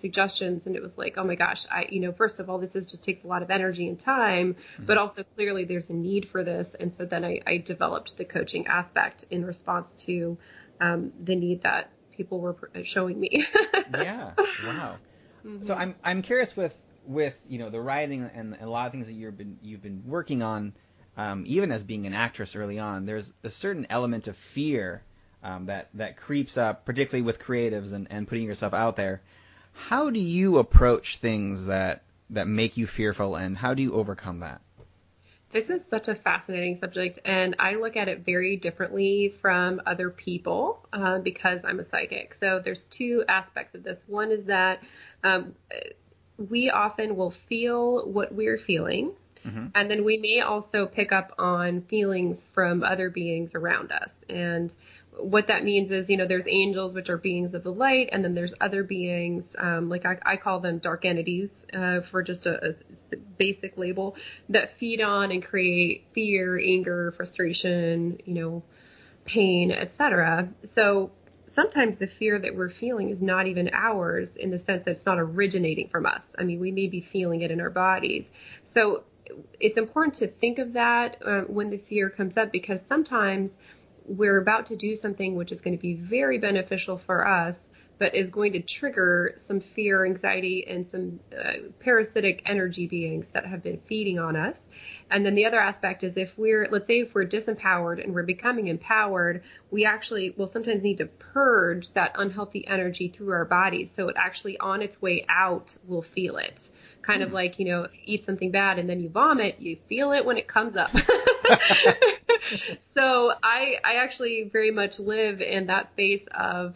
suggestions, and it was like, oh my gosh, first of all, this just takes a lot of energy and time, but also clearly there's a need for this. And so then I developed the coaching aspect in response to the need that people were showing me. Yeah. Wow. So I'm curious with the writing and a lot of things that you've been working on, even as being an actress early on, there's a certain element of fear that creeps up, particularly with creatives and putting yourself out there. How do you approach things that make you fearful, and how do you overcome that? This is such a fascinating subject, and I look at it very differently from other people because I'm a psychic. So there's two aspects of this. One is that we often will feel what we're feeling, and then we may also pick up on feelings from other beings around us. And what that means is, there's angels, which are beings of the light, and then there's other beings, like I call them dark entities, for just a basic label, that feed on and create fear, anger, frustration, pain, etc. So sometimes the fear that we're feeling is not even ours, in the sense that it's not originating from us. I mean, we may be feeling it in our bodies. So it's important to think of that when the fear comes up, because sometimes we're about to do something which is going to be very beneficial for us, but is going to trigger some fear, anxiety, and some parasitic energy beings that have been feeding on us. And then the other aspect is, let's say if we're disempowered and we're becoming empowered, we actually will sometimes need to purge that unhealthy energy through our bodies. So it actually, on its way out, we'll feel it. Kind of like, if you eat something bad and then you vomit, you feel it when it comes up. So I actually very much live in that space of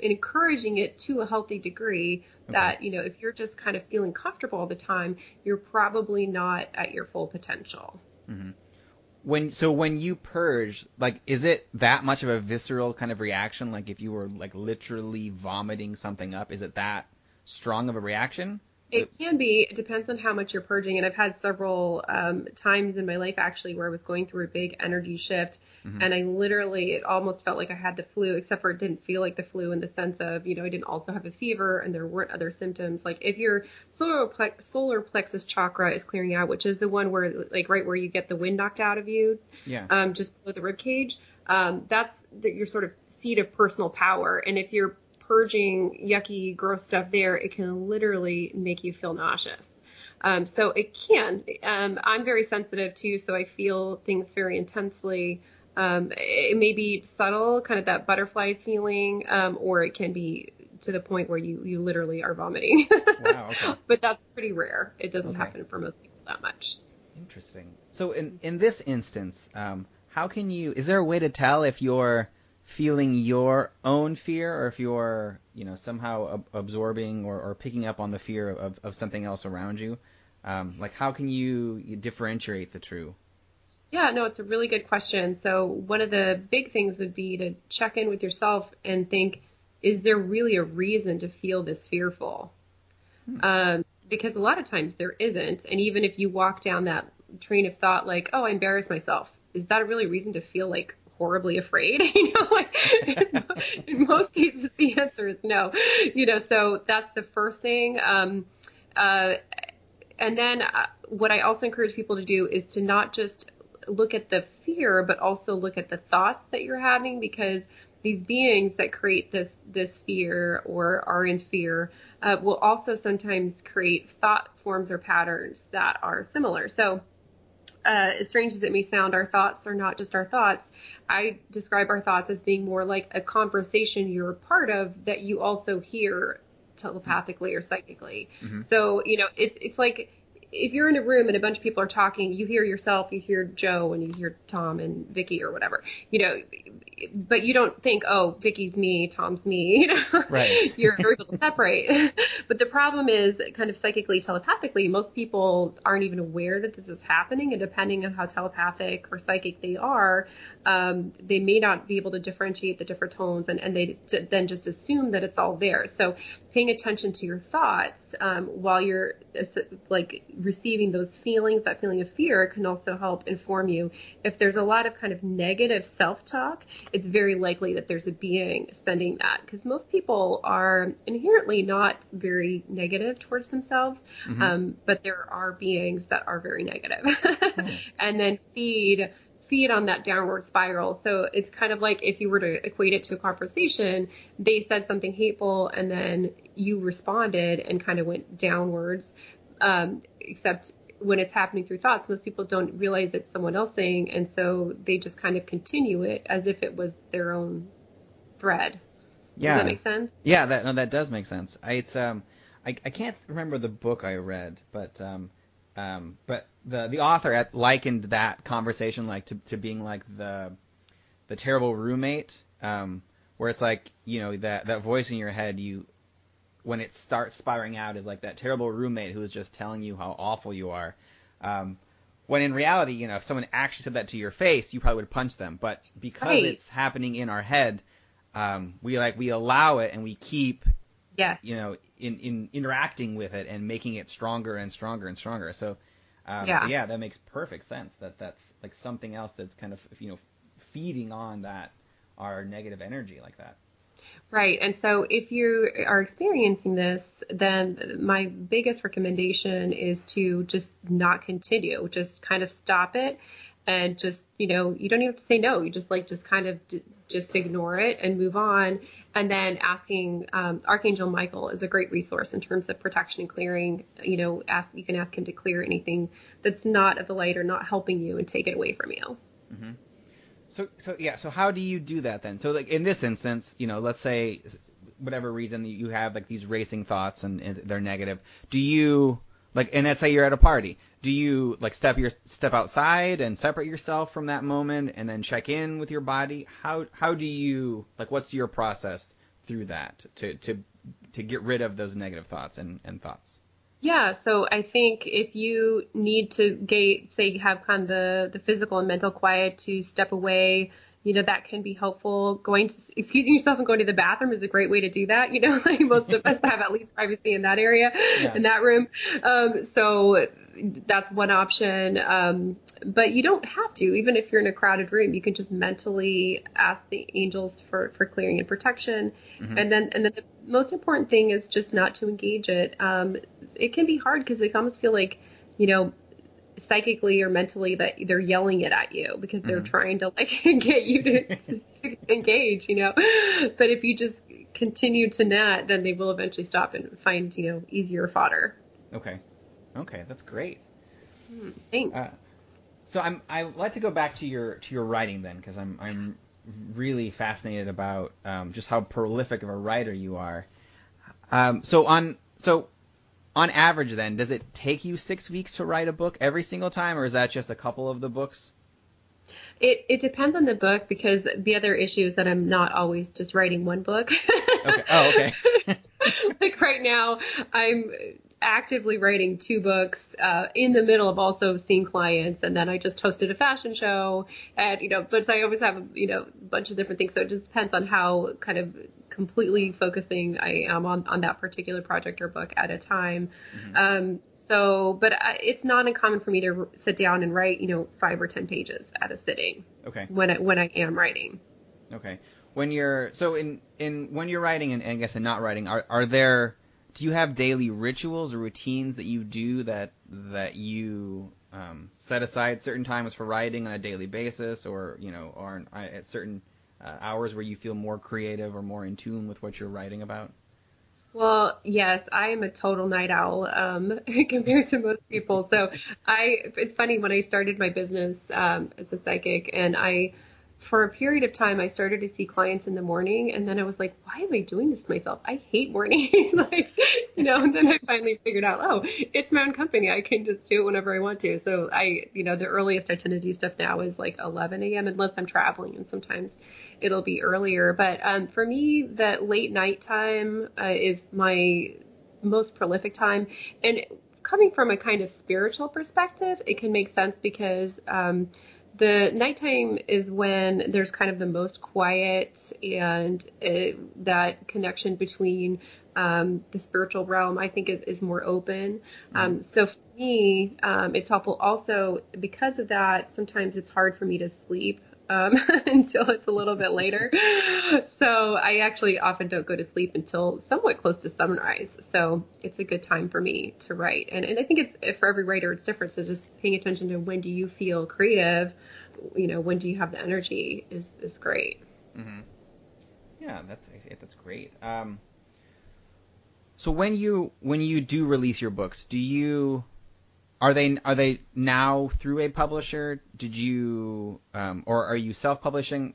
encouraging it to a healthy degree, that, if you're just kind of feeling comfortable all the time, you're probably not at your full potential. Mm-hmm. When you purge, is it that much of a visceral kind of reaction? Like if you were literally vomiting something up, is it that strong of a reaction? It can be. It depends on how much you're purging. And I've had several times in my life, actually, where I was going through a big energy shift. And it almost felt like I had the flu, except for it didn't feel like the flu in the sense of, I didn't also have a fever and there weren't other symptoms. Like if your solar plexus chakra is clearing out, which is the one where, right where you get the wind knocked out of you, just below the rib cage, that's your sort of seat of personal power. And if you're purging yucky, gross stuff there, it can literally make you feel nauseous. So it can. I'm very sensitive too, so I feel things very intensely. It may be subtle, kind of that butterflies feeling, or it can be to the point where you literally are vomiting. Wow, okay. But that's pretty rare. It doesn't happen for most people that much. Interesting. So in this instance, is there a way to tell if you're feeling your own fear, or if you're, somehow absorbing or picking up on the fear of something else around you? How can you differentiate the two? Yeah, no, it's a really good question. So one of the big things would be to check in with yourself and think, is there really a reason to feel this fearful? Because a lot of times there isn't. And even if you walk down that train of thought, like, oh, I embarrassed myself, is that a really reason to feel horribly afraid? In most cases, the answer is no. So that's the first thing. And then what I also encourage people to do is to not just look at the fear, but also look at the thoughts that you're having, because these beings that create this fear or are in fear will also sometimes create thought forms or patterns that are similar. So as strange as it may sound, our thoughts are not just our thoughts. I describe our thoughts as being more like a conversation you're a part of that you also hear telepathically or psychically. So, it's like if you're in a room and a bunch of people are talking, you hear yourself, you hear Joe, and you hear Tom and Vicky or whatever, but you don't think, oh, Vicky's me, Tom's me, Right. You're able to separate. But the problem is, kind of psychically, telepathically, most people aren't even aware that this is happening. And depending on how telepathic or psychic they are, they may not be able to differentiate the different tones, and they then just assume that it's all there. So paying attention to your thoughts while you're receiving those feelings, that feeling of fear, can also help inform you. If there's a lot of kind of negative self-talk, it's very likely that there's a being sending that, because most people are inherently not very negative towards themselves, but there are beings that are very negative and then feed on that downward spiral. So it's kind of like if you were to equate it to a conversation, they said something hateful and then you responded and kind of went downwards. Except when it's happening through thoughts, most people don't realize it's someone else saying, and so they just kind of continue it as if it was their own thread. Yeah. Does that make sense? Yeah, that does make sense. I can't remember the book I read, but the author likened that conversation like to being like the terrible roommate, where it's like, you know, that voice in your head, when it starts spiraling out, is like that terrible roommate who is just telling you how awful you are. When in reality, you know, if someone actually said that to your face, you probably would punch them. But because it's happening in our head, we allow it and we keep, you know, in interacting with it and making it stronger and stronger and stronger. So that makes perfect sense. That's like something else that's kind of, you know, feeding on our negative energy like that. Right. And so if you are experiencing this, then my biggest recommendation is to just not continue, just kind of stop it and just, you know, you don't even have to say no. You just kind of just ignore it and move on. And then asking, Archangel Michael is a great resource in terms of protection and clearing. You know, you can ask him to clear anything that's not of the light or not helping you and take it away from you. Mm-hmm. So how do you do that then? So like in this instance, you know, let's say whatever reason you have like these racing thoughts and they're negative. Do you and let's say you're at a party. Do you like step outside and separate yourself from that moment and then check in with your body? How do you what's your process through that to get rid of those negative thoughts and thoughts? Yeah, so I think if you need to have kind of the physical and mental quiet to step away, you know, that can be helpful. Excusing yourself and going to the bathroom is a great way to do that. You know, like most of us have at least privacy in that area, in that room. So that's one option. But you don't have to, even if you're in a crowded room, you can just mentally ask the angels for clearing and protection. Mm-hmm. And then the most important thing is just not to engage it. It can be hard because they almost feel like, you know, psychically or mentally that they're yelling it at you because they're trying to get you to engage, you know. But if you just continue to not, then they will eventually stop and find, you know, easier fodder. Okay, that's great. Thanks. So I'd like to go back to your writing then, because I'm really fascinated about just how prolific of a writer you are. So on average then, does it take you 6 weeks to write a book every single time, or is that just a couple of the books? It depends on the book, because the other issue is that I'm not always just writing one book. Okay. Oh, okay. Like right now, I'm actively writing 2 books in the middle of also seeing clients, and then I just hosted a fashion show, and, you know, but so I always have, you know, a bunch of different things. So it just depends on how kind of completely focusing I am on that particular project or book at a time. Mm-hmm. But it's not uncommon for me to sit down and write, you know, 5 or 10 pages at a sitting. Okay. When I am writing. Okay. When you're when you're writing and I guess and not writing, do you have daily rituals or routines that you do that you set aside certain times for writing on a daily basis, or, you know, or at certain hours where you feel more creative or more in tune with what you're writing about? Well, yes, I am a total night owl compared to most people. So it's funny, when I started my business as a psychic, and for a period of time, I started to see clients in the morning, and then I was like, why am I doing this to myself? I hate mornings. You know, and then I finally figured out, oh, it's my own company. I can just do it whenever I want to. So you know, the earliest I tend to do stuff now is like 11 a.m. unless I'm traveling, and sometimes it'll be earlier. But for me, the late night time is my most prolific time. And coming from a kind of spiritual perspective, it can make sense because the nighttime is when there's kind of the most quiet, and that connection between the spiritual realm, I think is more open. So for me, it's helpful. Also, because of that, sometimes it's hard for me to sleep until it's a little bit later. So I actually often don't go to sleep until somewhat close to sunrise. So it's a good time for me to write. And I think it's for every writer, it's different. So just paying attention to when do you feel creative, when do you have the energy is great. Mm-hmm. Yeah, that's great. So when you do release your books, are they now through a publisher? Did you or are you self-publishing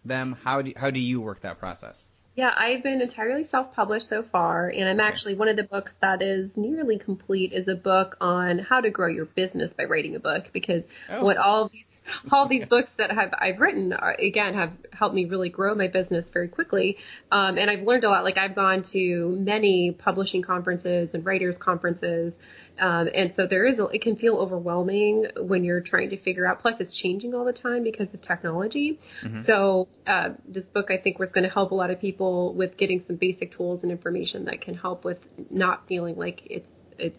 them? How do you work that process? Yeah, I've been entirely self-published so far, and I'm actually one of the books that is nearly complete is a book on how to grow your business by writing a book, because what all these books that I've written again have helped me really grow my business very quickly, and I've learned a lot. Like I've gone to many publishing conferences and writers conferences, and so it can feel overwhelming when you're trying to figure out. Plus, it's changing all the time because of technology. Mm-hmm. So this book I think was going to help a lot of people with getting some basic tools and information that can help with not feeling like it's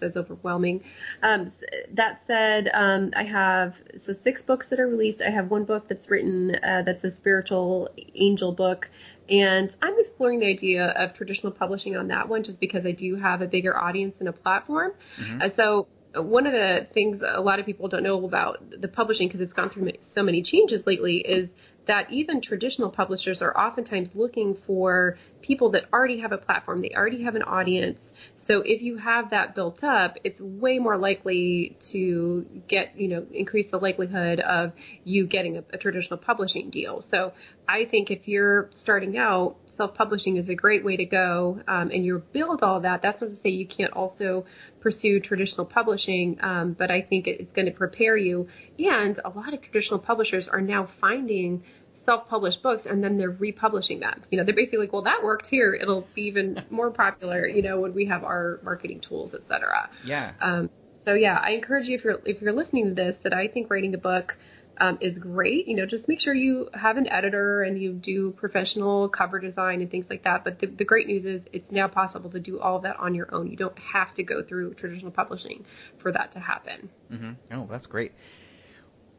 as overwhelming. That said, I have 6 books that are released. I have one book that's written that's a spiritual angel book, and I'm exploring the idea of traditional publishing on that one just because I do have a bigger audience and a platform. Mm-hmm. So one of the things a lot of people don't know about the publishing, because it's gone through so many changes lately, is that even traditional publishers are oftentimes looking for people that already have a platform. They already have an audience. So if you have that built up, it's way more likely to get, increase the likelihood of you getting a traditional publishing deal. So I think if you're starting out, self-publishing is a great way to go, and you build all that. That's not to say you can't also pursue traditional publishing, but I think it's going to prepare you. And a lot of traditional publishers are now finding self-published books and then they're republishing them. They're basically like, well, that worked here. It'll be even more popular, when we have our marketing tools, et cetera. Yeah. So yeah, I encourage you, if you're listening to this, that I think writing a book is great. Just make sure you have an editor and you do professional cover design and things like that. But the great news is it's now possible to do all of that on your own. You don't have to go through traditional publishing for that to happen. Mm-hmm. Oh, that's great.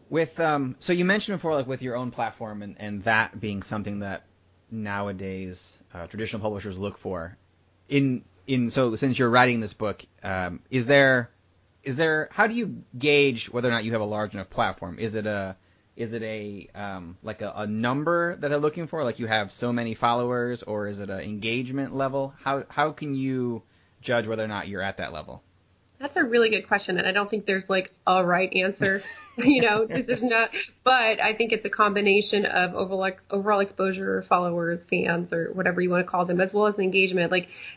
With so you mentioned before, like with your own platform and that being something that nowadays traditional publishers look for. So since you're writing this book, is there how do you gauge whether or not you have a large enough platform? Is it a like a number that they're looking for, like you have so many followers, or is it an engagement level? How can you judge whether or not you're at that level? That's a really good question, and I don't think there's like a right answer. There's not, but I think it's a combination of overall exposure, followers, fans, or whatever you want to call them, as well as the engagement.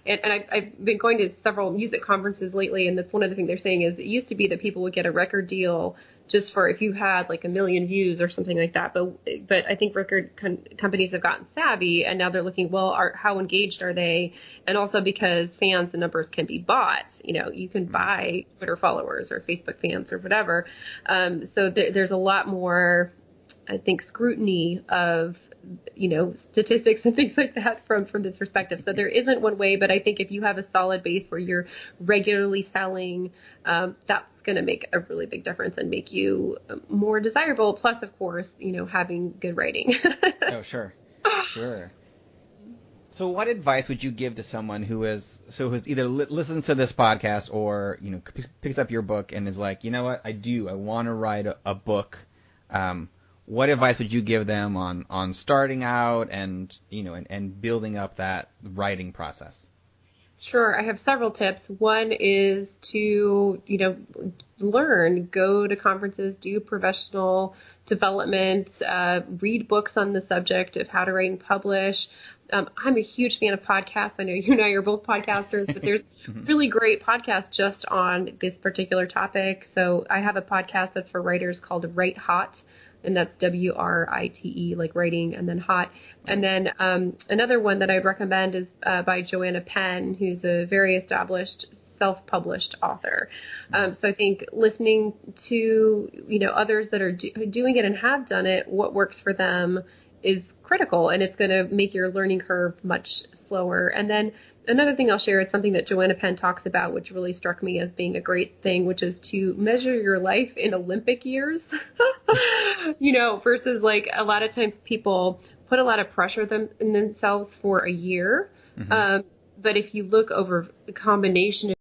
I've been going to several music conferences lately, and that's one of the things they're saying is it used to be that people would get a record deal just for if you had like 1 million views or something like that. But I think record companies have gotten savvy, and now they're looking, how engaged are they? And also because fans and numbers can be bought. You can buy Twitter followers or Facebook fans or whatever. So there's a lot more, I think, scrutiny of, statistics and things like that from this perspective. So there isn't one way, but I think if you have a solid base where you're regularly selling, that's going to make a really big difference and make you more desirable. Plus, of course, having good writing. Oh, sure. So what advice would you give to someone who has either listens to this podcast or, picks up your book and is like, you know what, I want to write a book. What advice would you give them on starting out and building up that writing process? Sure. I have several tips. One is to, learn, go to conferences, do professional development, read books on the subject of how to write and publish. I'm a huge fan of podcasts. I know you and I are both podcasters, but there's really great podcasts just on this particular topic. So I have a podcast that's for writers called Write Hot, and that's WRITE, like writing and then hot. And then another one that I'd recommend is by Joanna Penn, who's a very established self-published author. So I think listening to, others that are doing it and have done it, what works for them is critical, and it's going to make your learning curve much slower. And then Another thing I'll share is something that Joanna Penn talks about, which really struck me as being a great thing, which is to measure your life in Olympic years, versus like a lot of times people put a lot of pressure in themselves for a year. But if you look over a combination